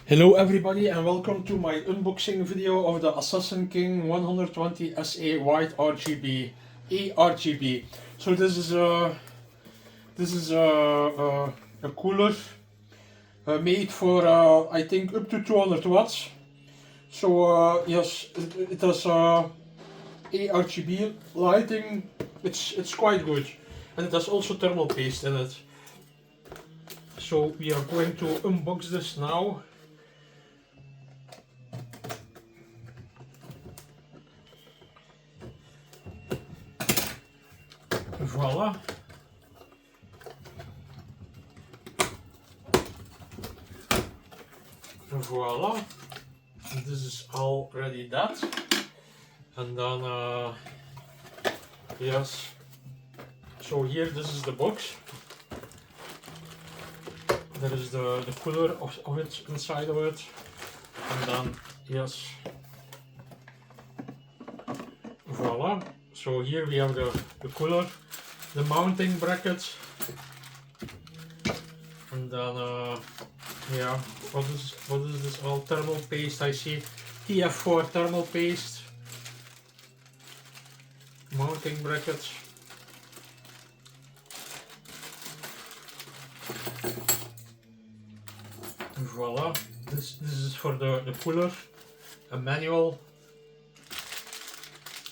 Hello everybody and welcome to my unboxing video of the Assassin King 120 SE White ARGB ARGB. So this is a cooler made for I think up to 200 watts. So yes, it has ARGB lighting. It's quite good, and it has also thermal paste in it. So we are going to unbox this now. Voila. Voila. This is already that. And then, yes. So here, this is the box. There is the cooler of it inside of it. And then, yes. Voila. So here we have the cooler, the mounting bracket, and then yeah, what is this all? Thermal paste, I see. TF4 thermal paste, mounting brackets. Voila. This is for the cooler, a manual.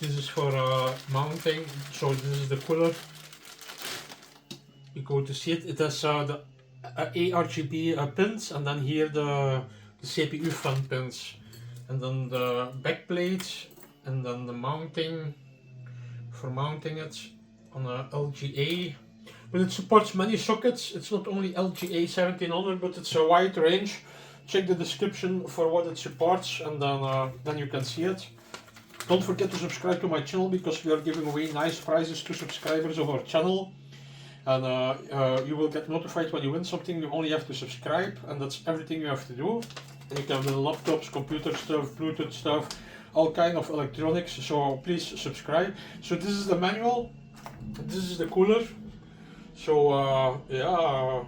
This is for mounting, so this is the cooler. You go to see it. It has the ARGB pins, and then here the CPU fan pins, and then the back plate, and then the mounting for mounting it on a LGA. But it supports many sockets. It's not only LGA 1700, but it's a wide range. Check the description for what it supports, and then you can see it. Don't forget to subscribe to my channel, because we are giving away nice prizes to subscribers of our channel, and you will get notified when you win something. You only have to subscribe, and that's everything you have to do. And you can win laptops, computer stuff, Bluetooth stuff, all kind of electronics, so please subscribe. So this is the manual, this is the cooler. So yeah,